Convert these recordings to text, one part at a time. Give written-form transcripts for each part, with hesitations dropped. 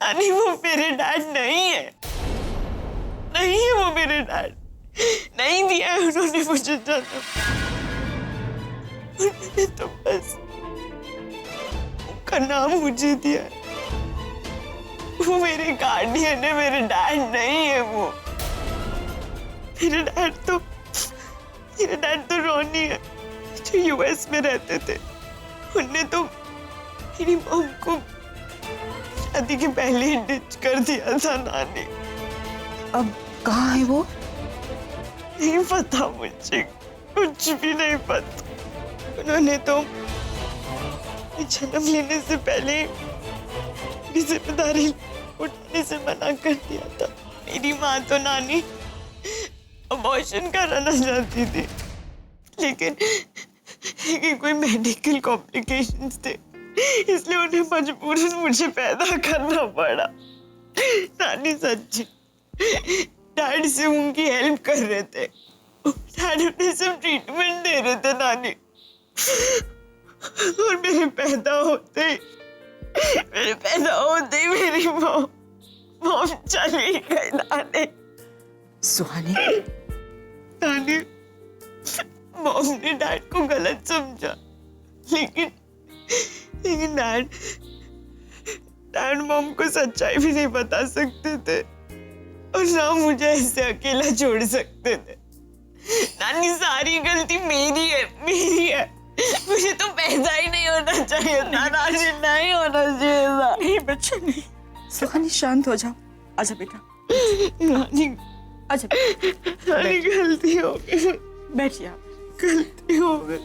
नानी वो मेरे डैड नहीं है, नहीं है वो मेरे डैड। नहीं दिया है उन्होंने मुझे जन्म। उन्होंने तो बस उनका नाम मुझे दिया है। वो मेरे गार्डियन है, मेरे डैड नहीं है वो। मेरे डैड तो रोनी है जो यूएस में रहते थे। उनने तो मेरी मॉम को शादी के पहले ही डिच कर दिया था नानी। अब कहाँ है वो? नहीं पता मुझे, कुछ भी नहीं पता। उन्होंने तो जन्म लेने से पहले मेरी जिम्मेदारी उठाने से मना कर दिया था। मेरी माँ तो नानी अबॉर्शन कराना चाहती थी, लेकिन कोई मेडिकल कॉम्प्लिकेशंस थे, इसलिए उन्हें मजबूरन मुझे पैदा करना पड़ा। नानी सच्ची डैड से उनकी हेल्प कर रहे थे। डैड उन्हें सब ट्रीटमेंट दे रहे थे नानी। और मेरे पैदा होते ही मेरी मॉम चली गई नानी। सुहानी, नानी मॉम ने डैड को गलत समझा, लेकिन डैड मॉम को सच्चाई भी नहीं बता सकते थे और ना मुझे ऐसे अकेला छोड़ सकते थे। नानी सारी गलती मेरी है। मुझे तो पैदा ही नहीं होना चाहिए था नानी, नहीं होना चाहिए था। नहीं बच्चे नहीं। सुहानी शांत हो जाओ। आजा बेटा। नानी आजा। नानी गलती हो गई। बैठिए आप। गलती हो गई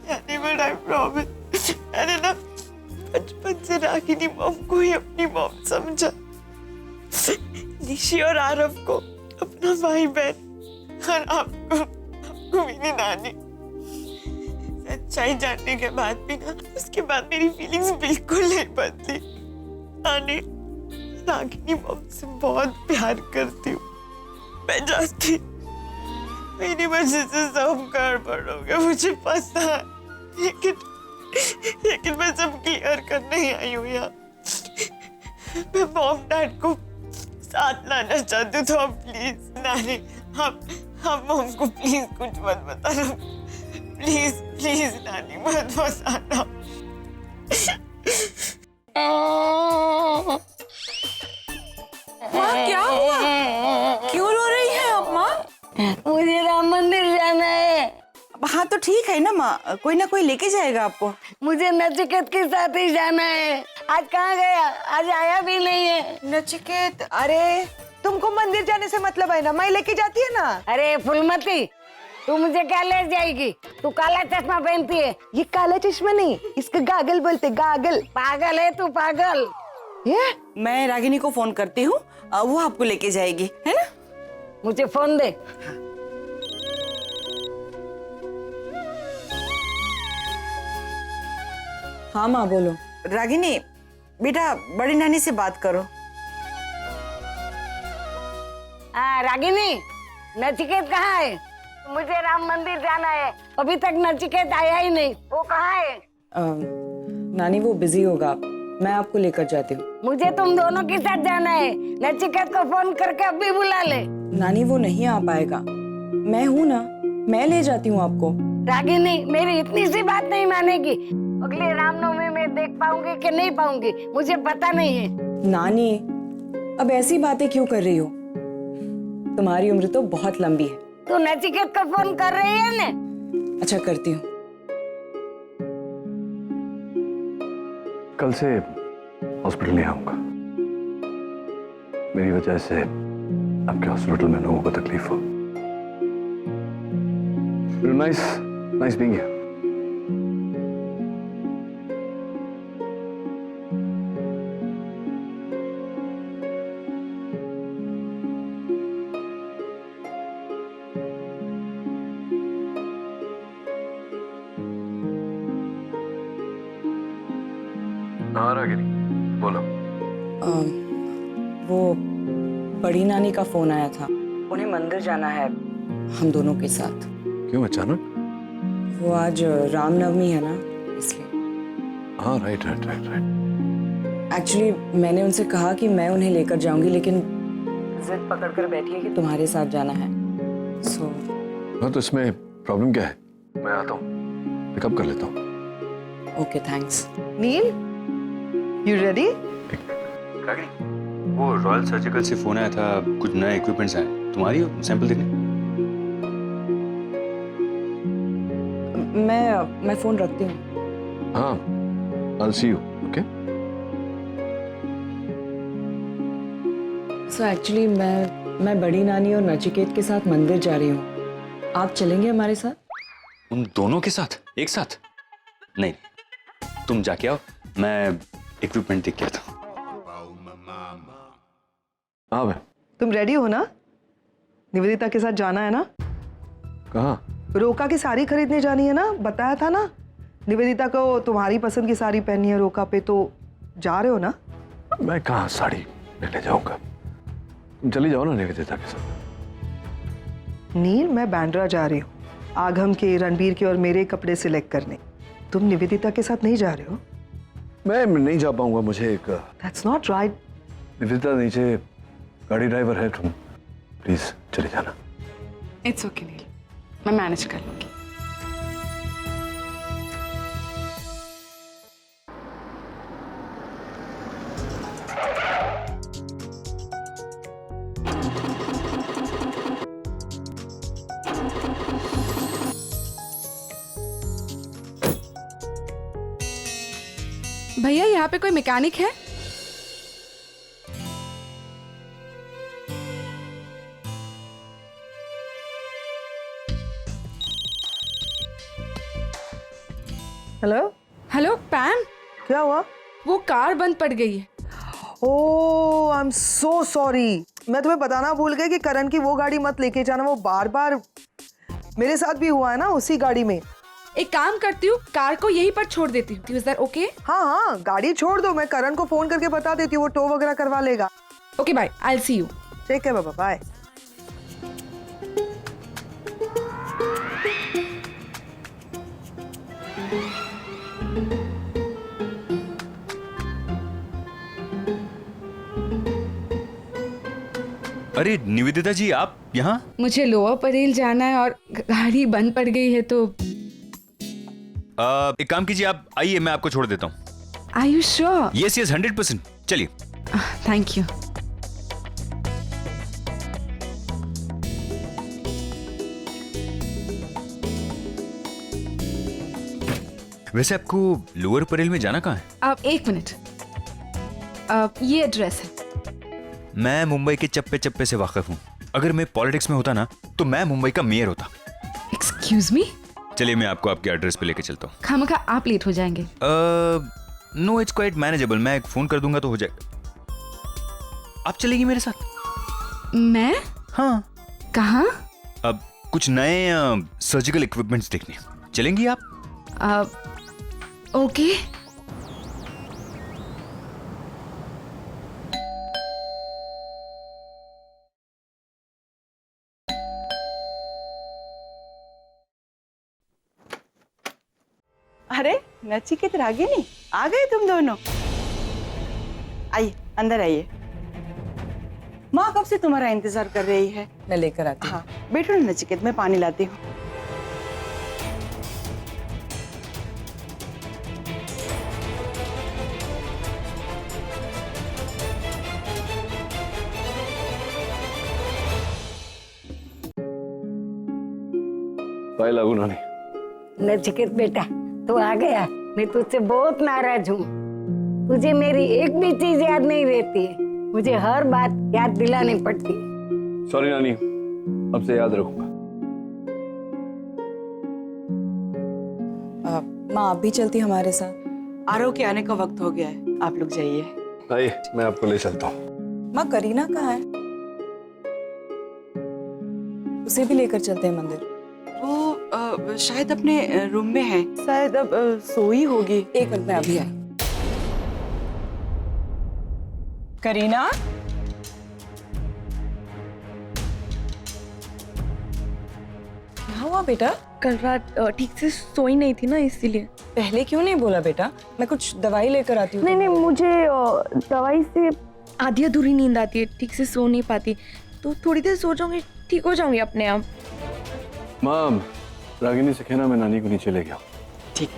नानी, बट आई प्रॉमिस मैंने ना बचपन से रागिनी मॉम को ही अपनी मॉम समझा। निशी और आरव को अपना भाई बहन और आपको मेरी नानी। सच्चाई जानने के बाद भी ना, उसके बाद मेरी फीलिंग्स बिल्कुल नहीं बदली। नानी रागिनी मॉम से बहुत प्यार करती हूँ। मैं जानती मेरी वजह से सब गड़बड़ हो गया, मुझे पता है, लेकिन मैं सब क्लियर करने ही आई हूँ यहाँ। मैं मॉम डैड को साथ लाना चाहती हूँ, तो आप प्लीज नानी, आप मॉम को प्लीज कुछ मत बताना। प्लीज नानी मत बताना। माँ क्या हुआ? क्यों रो रही है आप माँ? मुझे राम मंदिर जाना है। हाँ तो ठीक है ना माँ, कोई ना कोई लेके जाएगा आपको। मुझे नचिकेत के साथ ही जाना है। आज कहाँ गया? आज आया भी नहीं है। नचिकेत, अरे तुमको मंदिर जाने से मतलब है ना, मैं लेके जाती है ना। अरे फुलमती, तू मुझे क्या ले जाएगी? तू काला चश्मा पहनती है। ये काला चश्मा नहीं, इसका गागल बोलते, गागल। पागल है तू, पागल। ये मैं रागिनी को फोन करती हूँ, वो आपको लेके जाएगी, है ना? मुझे फोन दे। हाँ माँ बोलो। रागिनी बेटा, बड़ी नानी से बात करो। हाँ रागिनी, नचिकेत कहाँ है? मुझे राम मंदिर जाना है। अभी तक नचिकेत आया ही नहीं। वो कहाँ है? नानी वो बिजी होगा, मैं आपको लेकर जाती हूँ। मुझे तुम दोनों के साथ जाना है। नचिकेत को फोन करके अभी बुला ले। नानी वो नहीं आ पाएगा, मैं हूँ ना, मैं ले जाती हूँ आपको। रागिनी, मेरी इतनी सी बात नहीं मानेगी। अगले रामनवमी में देख पाऊंगी कि नहीं पाऊंगी मुझे पता नहीं है। नानी अब ऐसी बातें क्यों कर रही हो? तुम्हारी उम्र तो बहुत लंबी है। तू नचिकेत को फोन कर रही है ना? अच्छा करती हूँ। कल से हॉस्पिटल नहीं आऊंगा। मेरी वजह से आपके हॉस्पिटल में लोगों को तकलीफ हो। Nice being here. हाँ रागिनी बोलो। वो बड़ी नानी का फोन आया था, उन्हें मंदिर जाना है हम दोनों के साथ। क्यों अचानक? वो आज रामनवमी है ना, इसलिए। हाँ राइट। एक्चुअली मैंने उनसे कहा कि मैं उन्हें लेकर जाऊंगी, लेकिन जिद पकड़ कर बैठी है कि तुम्हारे साथ जाना है। सो हाँ, तो इसमें प्रॉब्लम क्या है? मैं आता हूँ, पिकअप कर लेता हूँ। Okay, thanks. Neel, you ready? Ragini, वो रॉयल सर्जिकल से फोन आया था, कुछ नए इक्विपमेंट्स आए, तुम्हारी हो सैंपल देखने? मैं फोन रखती हूँ। हाँ, I'll see you, okay? So actually मैं बड़ी नानी और नचिकेत के साथ मंदिर जा रही हूँ। आप चलेंगे हमारे साथ? उन दोनों के साथ एक साथ? नहीं, तुम जाके आओ, मैं इक्विपमेंट देख के आता हूँ। हाँ भाई। तुम रेडी हो ना? निवेदिता के साथ जाना है ना? कहाँ? रोका की साड़ी खरीदने जानी है ना? बताया था ना, निवेदिता को तुम्हारी पसंद की साड़ी पहननी है रोका पे, तो जा रहे हो ना? मैं कहाँ साड़ी लेने जाऊंगा? तुम चली जाओ ना निवेदिता के साथ। नील, मैं बैंड्रा जा रही हूँ आगम के, रणबीर के और मेरे कपड़े सिलेक्ट करने। तुम निवेदिता के साथ नहीं जा रहे हो? मैं नहीं जा पाऊंगा, मुझे एक दैट्स नॉट राइट। निवेदिता नीचे गाड़ी ड्राइवर है, तुम प्लीज चले जाना। इट्स ओके नील, मैं मैनेज कर लूंगी। भैया, यहाँ पे कोई मैकेनिक है? हेलो, हेलो पैम, क्या हुआ? वो कार बंद पड़ गई है। ओह, आई एम सो सॉरी। मैं तुम्हें बताना भूल गई कि करण की वो गाड़ी मत लेके जाना, वो बार बार मेरे साथ भी हुआ है ना उसी गाड़ी में। एक काम करती हूँ, कार को यहीं पर छोड़ देती हूँ। Is that okay? हाँ हाँ, गाड़ी छोड़ दो, मैं करण को फोन करके बता देती हूँ, वो टो वगैरह करवा लेगा। Okay bye, I will see you. ठीक है बाबा, बाय। अरे निवेदिता जी, आप यहाँ? मुझे लोअर परेल जाना है और गाड़ी बंद पड़ गई है, तो एक काम कीजिए, आप आइए, मैं आपको छोड़ देता हूँ। Are you sure? Yes yes, 100%। चलिए। Thank you. वैसे आपको लोअर परेल में जाना कहाँ है? आप एक मिनट, ये एड्रेस है। मैं मुंबई के चप्पे चप्पे से वाकिफ हूँ। अगर मैं पॉलिटिक्स में होता ना, तो मैं मुंबई का मेयर होता। Excuse me? चलिए, मैं आपको आपके एड्रेस पे लेके चलता हूँ। खामखा आप लेट हो जाएंगे। नो, इट्स क्वाइट मैनेजेबल, मैं एक फोन कर दूंगा तो हो जाएगा। आप चलेगी मेरे साथ? मैं? हाँ। कहाँ? अब कुछ नए सर्जिकल इक्विपमेंट्स देखने चलेंगी आप? ओके। अरे नचिकेत, रागिनी, आ गए तुम दोनों? आइए, अंदर आइए। माँ कब से तुम्हारा इंतजार कर रही है। मैं लेकर आती हूँ। हाँ, बैठो ना नचिकेत, मैं पानी लाती हूँ। बाय लागू नानी। नचिकेत बेटा, तू आ गया। मैं तुझसे बहुत नाराज हूँ। तुझे मेरी एक भी चीज याद नहीं रहती है। मुझे हर बात याद दिलानी पड़ती है। सॉरी नानी, अब से याद रखूंगा। माँ, आप भी चलती हमारे साथ? आरव के आने का वक्त हो गया है, आप लोग जाइए। आइए, मैं आपको ले चलता हूँ। माँ, करीना कहाँ है? उसे भी लेकर चलते हैं मंदिर। वो शायद अपने रूम में है, शायद अब सोई होगी। एक मिनट में अभी आई। करीना, क्या हुआ बेटा? कल रात ठीक से सोई नहीं थी ना, इसीलिए। पहले क्यों नहीं बोला बेटा? मैं कुछ दवाई लेकर आती हूँ। नहीं मुझे दवाई से आधी अधूरी नींद आती है, ठीक से सो नहीं पाती, तो थोड़ी देर सो जाऊंगी, ठीक हो जाऊंगी अपने आप। माँ, रागिनी से कहना मैं नानी को नीचे ले गया। ठीक।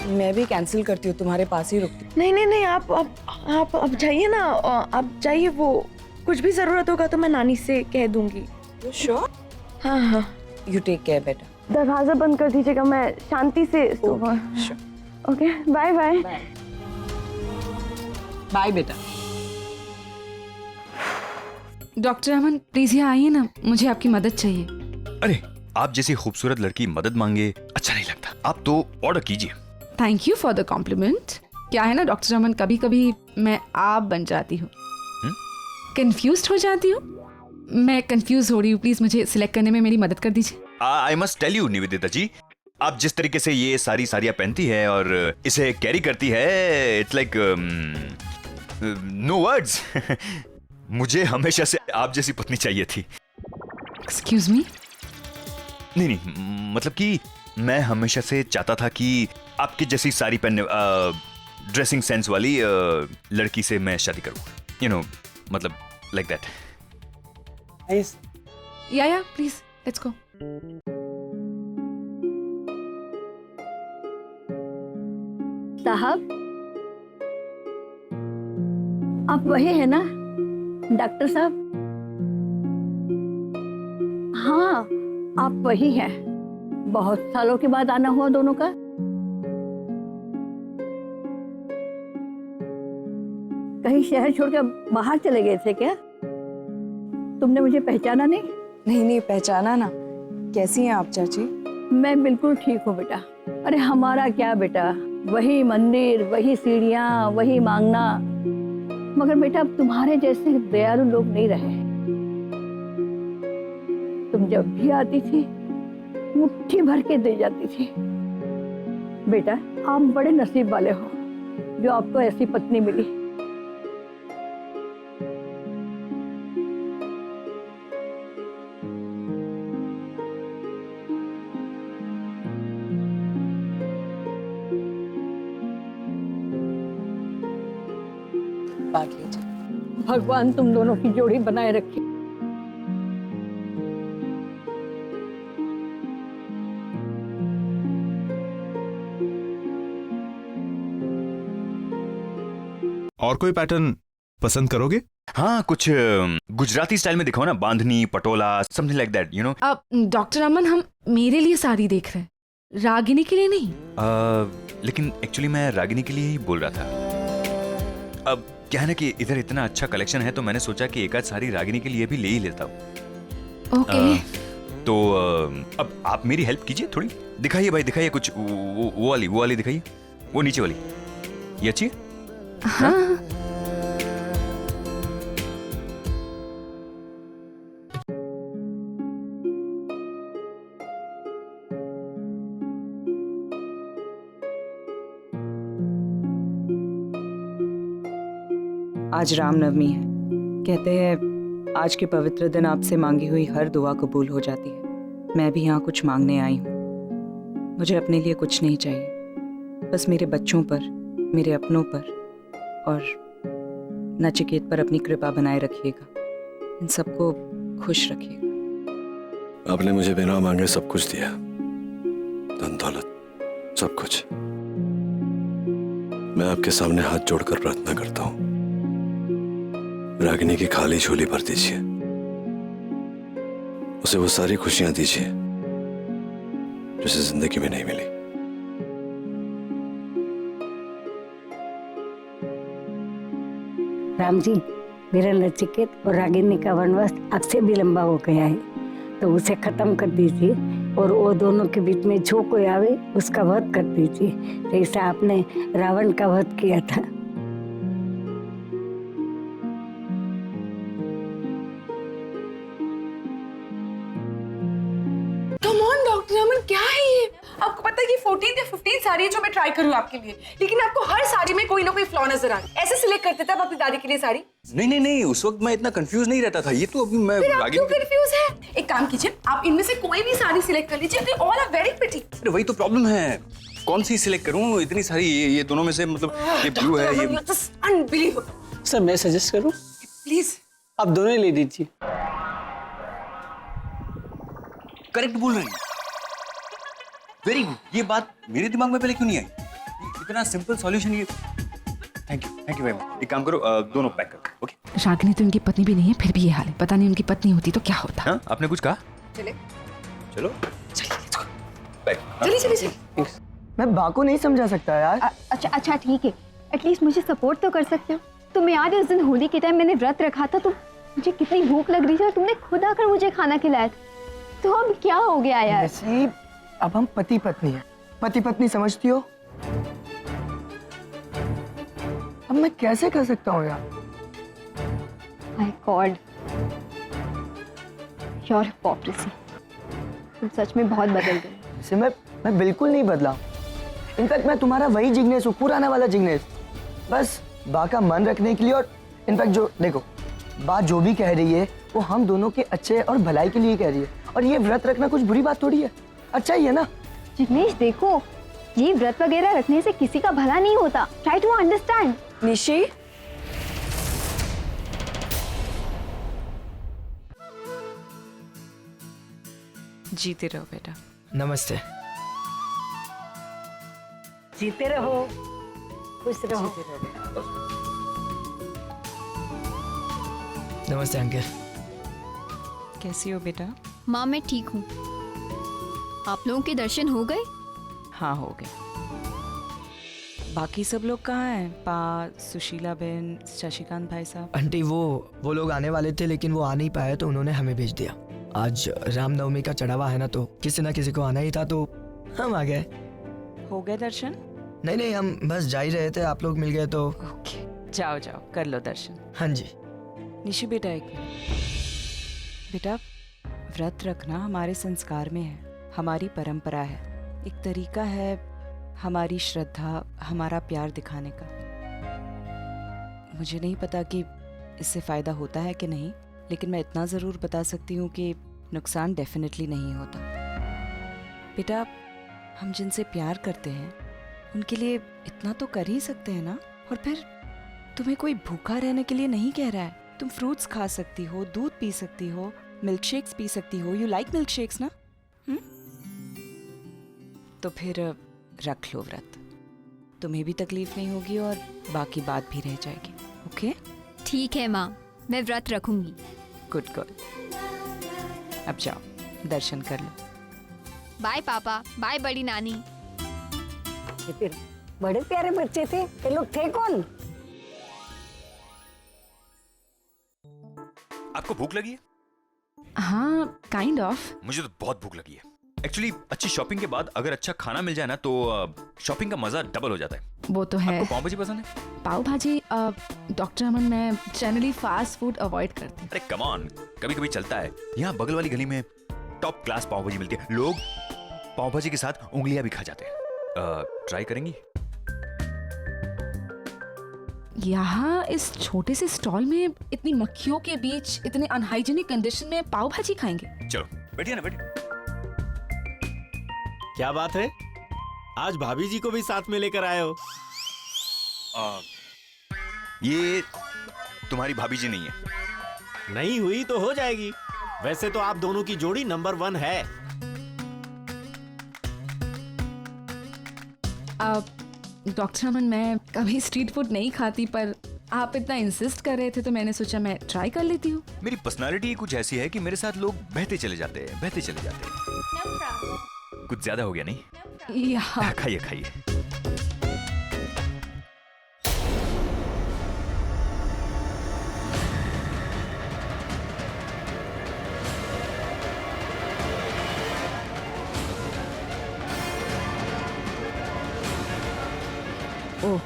मैं भी कैंसिल करती हूँ, तुम्हारे पास ही रुकती हूँ। नहीं, आप जाइए ना, आप जाइए। वो कुछ भी जरूरत होगा तो मैं नानी से कह दूंगी। श्योर? हाँ। यू टेक केयर बेटा। दरवाजा बंद कर दीजिएगा, मैं शांति से ओके बाय बाय। बाय बेटा। डॉक्टर अमन प्लीज यहाँ आइए ना, मुझे आपकी मदद चाहिए। अरे आप जैसी खूबसूरत लड़की मदद मांगे अच्छा नहीं लगता, आप तो ऑर्डर कीजिए। Thank you for the compliment. क्या है ना डॉक्टर अमन, कभी कभी मैं आप बन जाती हूँ, कंफ्यूज हो जाती हूँ। मैं कंफ्यूज हो रही हूँ, प्लीज मुझे सिलेक्ट करने में मेरी मदद कर दीजिए। I must tell you Nivedita ji, आप जिस तरीके से ये सारी साड़ियाँ पहनती है और इसे कैरी करती है, इट्स लाइक नो वर्ड्स। मुझे हमेशा से आप जैसी पत्नी चाहिए थी। Excuse me? नहीं, मतलब कि मैं हमेशा से चाहता था कि आपकी जैसी साड़ी पहनने ड्रेसिंग सेंस वाली लड़की से मैं शादी करूं, यू नो, मतलब लाइक दैट। या प्लीज लेट्स गो। साहब, आप वही है ना डॉक्टर साहब? हाँ, आप वही हैं। बहुत सालों के बाद आना हुआ दोनों का। कहीं शहर छोड़कर बाहर चले गए थे क्या? तुमने मुझे पहचाना नहीं? नहीं पहचाना ना। कैसी हैं आप चाची? मैं बिल्कुल ठीक हूँ बेटा। अरे हमारा क्या बेटा, वही मंदिर, वही सीढ़ियाँ, वही मांगना। मगर बेटा अब तुम्हारे जैसे दयालु लोग नहीं रहे। तुम जब भी आती थी मुट्ठी भर के दे जाती थी। बेटा आप बड़े नसीब वाले हो जो आपको ऐसी पत्नी मिली। बात लीजिए। भगवान तुम दोनों की जोड़ी बनाए रखे। और कोई पैटर्न पसंद करोगे? हाँ, कुछ गुजराती स्टाइल में दिखाओ ना, Bandhani, Patola, something like that, you know. अब डॉक्टर अमन हम मेरे लिए साड़ी देख रहे हैं, रागिनी के लिए नहीं। लेकिन एक्चुअली मैं रागिनी के लिए ही बोल रहा था। अब क्या है ना कि इधर इतना अच्छा कलेक्शन है तो मैंने सोचा कि एक आध साड़ी रागिनी के लिए भी ले ही लेता हूँ। ओके। तो अब आप मेरी हेल्प कीजिए थोड़ी। दिखाइए भाई, दिखाइए कुछ वो वाली दिखाइए, वो नीचे वाली। ये अच्छी है? हाँ। आज रामनवमी है। कहते हैं आज के पवित्र दिन आपसे मांगी हुई हर दुआ कबूल हो जाती है। मैं भी यहाँ कुछ मांगने आई हूँ। मुझे अपने लिए कुछ नहीं चाहिए, बस मेरे बच्चों पर, मेरे अपनों पर और नचिकेत पर अपनी कृपा बनाए रखिएगा। इन सबको खुश रखिएगा। आपने मुझे बिना मांगे सब कुछ दिया, धन दौलत, सब कुछ। मैं आपके सामने हाथ जोड़कर प्रार्थना करता हूँ, रागिनी की खाली झोली भर दीजिए, उसे वो सारी खुशियां दीजिए जो उसे जिंदगी में नहीं मिली। राम जी, मेरा नचिकेत और रागिनी का वनवास अब से भी लंबा हो गया है, तो उसे खत्म कर दीजिए और वो दोनों के बीच में जो कोई आवे उसका वध कर दीजिए, जैसा आपने रावण का वध किया था। कम ऑन डॉक्टर अमन, क्या है ये? आपको पता है कि 14th या 15th साड़ी है जो मैं ट्राई करूँ आपके लिए, लेकिन आपको हर साड़ी में कोई ना कोई फ्लॉ नजर आ रहा है। ऐसे सिलेक्ट करते थे आप अपनी दादी के लिए साड़ी? नहीं, उस वक्त मैं इतना कंफ्यूज नहीं रहता था। ये तो अभी मैं फिर आप आगे क्यों कंफ्यूज है? एक काम कीजिए, आप इनमें से कोई भी साड़ी सिलेक्ट कर लीजिए, they all are very pretty. अरे वही तो प्रॉब्लम है, कौन सी सिलेक्ट करूं? इतनी सारी, ये दोनों में से मतलब ये ब्लू है, ये अनबिलीवेबल। सर मैं सजेस्ट करूं? प्लीज आप दोनों ही ले लीजिए। करेक्ट बोल रहे हैं, वेरी गुड। ये बात मेरे दिमाग में पहले क्यों नहीं आई? इतना सिंपल सॉल्यूशन ये। Thank you very much. एक काम करो, दोनों पैक करो। ओके। रागिनी तो उनकी पत्नी भी नहीं है, फिर भी ये हाल है। पता नहीं उनकी पत्नी होती तो क्या होता। हाँ, आपने कुछ कहा? चले चलो पैक। चलिए। मैं बा को नहीं समझा सकता यार। अच्छा ठीक है, एटलीस्ट मुझे सपोर्ट तो कर सकते हो। तुम्हें याद है उस दिन होली के टाइम मैंने व्रत रखा था, तो मुझे कितनी भूख लग रही थी और तुमने खुद आकर मुझे खाना खिलाया था। तो अब क्या हो गया यार? नसीब, अब हम पति पत्नी हैं। पति पत्नी समझती हो? अब मैं कैसे कर सकता हूँ यार? My God, your hypocrisy. तुम सच में बहुत बदल गए। जैसे मैं बिल्कुल नहीं बदला। इनफैक्ट मैं तुम्हारा वही जिग्नेश हूँ, पुराना वाला जिग्नेश। बस बा का मन रखने के लिए, और इनफैक्ट जो देखो बात जो भी कह रही है वो हम दोनों के अच्छे और भलाई के लिए कह रही है। और ये व्रत रखना कुछ बुरी बात थोड़ी है, अच्छा ही है ना? जिग्नेश देखो, ये व्रत वगैरह रखने से किसी का भला नहीं होता। Try to understand. निशी, जीते रहो बेटा। नमस्ते। जीते रहो, खुश रहो। नमस्ते अंकल। कैसी हो बेटा? माँ मैं ठीक हूँ। आप लोगों के दर्शन हो गए? हाँ हो गए। बाकी सब लोग कहाँ हैं? पा, सुशीला बहन, शशिकांत भाई साहब? आंटी वो लोग आने वाले थे लेकिन वो आ नहीं पाए, तो उन्होंने हमें भेज दिया। आज रामनवमी का चढ़ावा है ना, तो किसी ना किसी को आना ही था, तो हम आ गए। हो गए दर्शन? नहीं, हम बस जा ही रहे थे, आप लोग मिल गए तो। ओके, जाओ कर लो दर्शन। हाँ जी। निशी बेटा, एक मिनट। बेटा, व्रत रखना हमारे संस्कार में है, हमारी परंपरा है, एक तरीका है हमारी श्रद्धा, हमारा प्यार दिखाने का। मुझे नहीं पता कि इससे फायदा होता है कि नहीं, लेकिन मैं इतना जरूर बता सकती हूँ कि नुकसान डेफिनेटली नहीं होता। बेटा, हम जिनसे प्यार करते हैं उनके लिए इतना तो कर ही सकते हैं ना। और फिर तुम्हें कोई भूखा रहने के लिए नहीं कह रहा है। तुम फ्रूट्स खा सकती हो, दूध पी सकती हो, मिल्क शेक्स पी सकती हो। यू लाइक मिल्क शेक्स ना? तो फिर रख लो व्रत, तुम्हें भी तकलीफ नहीं होगी और बाकी बात भी रह जाएगी। ओके? ठीक है माँ, मैं व्रत रखूंगी। Good girl. अब जाओ दर्शन कर लो। बाय पापा, बाय बड़ी नानी। ये फिर बड़े प्यारे बच्चे थे। ये लोग थे कौन? आपको भूख लगी है? हाँ, काइंड ऑफ। मुझे तो बहुत भूख लगी है। एक्चुअली अच्छी शॉपिंग के बाद अगर अच्छा खाना मिल जाए ना, तो शॉपिंग का मजा डबल हो जाता है। वो तो है। आपको पाव भाजी पसंद है? पाव भाजी? डॉक्टर अमन, मैं जनरली फास्ट फूड अवॉइड करती हूँ। अरे कम ऑन, कभी कभी चलता है। यहाँ बगल वाली गली में टॉप क्लास पाव भाजी मिलती है। लोग पाव भाजी के साथ उंगलियां भी खा जाते हैं। ट्राई करेंगी? यहाँ इस छोटे से स्टॉल में इतनी मक्खियों के बीच इतने अनहाइजीनिक कंडीशन में पाव भाजी खाएंगे? चलो बैठिए ना, बैठिए। क्या बात है, आज भाभी जी को भी साथ में लेकर आए हो? ये तुम्हारी भाभी जी नहीं है। नहीं हुई तो हो जाएगी। वैसे तो आप दोनों की जोड़ी नंबर 1 है। डॉक्टर अमन, मैं कभी स्ट्रीट फूड नहीं खाती, पर आप इतना इंसिस्ट कर रहे थे तो मैंने सोचा मैं ट्राई कर लेती हूँ। मेरी पर्सनालिटी कुछ ऐसी है कि मेरे साथ लोग बहते चले जाते हैं। कुछ ज्यादा हो गया नहीं? यहाँ खाइए खाइए। ओह,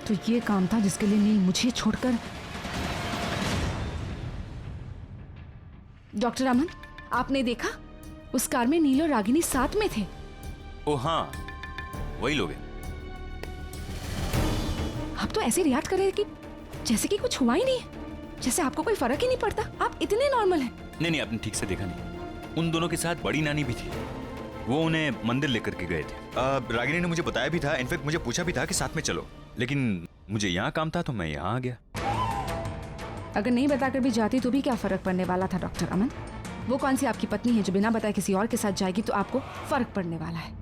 तो ये काम था जिसके लिए नील मुझे छोड़कर। डॉक्टर अमन, आपने देखा उस कार में नील और रागिनी साथ में थे। ओ हाँ, वही लोग हैं। आप तो ऐसे रिएक्ट कर रहे हैं कि जैसे कि कुछ हुआ ही नहीं है, जैसे आपको कोई फर्क ही नहीं पड़ता। आप इतने नॉर्मल हैं। नहीं नहीं, आपने ठीक से देखा नहीं। उन दोनों के साथ बड़ी नानी भी थी, वो उन्हें मंदिर लेकर के गए थे। रागिनी ने मुझे बताया भी था, इनफैक्ट मुझे पूछा भी था कि साथ में चलो, लेकिन मुझे यहाँ काम था तो मैं यहाँ आ गया। अगर नहीं बताकर भी जाती तो भी क्या फर्क पड़ने वाला था डॉक्टर अमन? वो कौन सी आपकी पत्नी है जो बिना बताए किसी और के साथ जाएगी तो आपको फर्क पड़ने वाला है?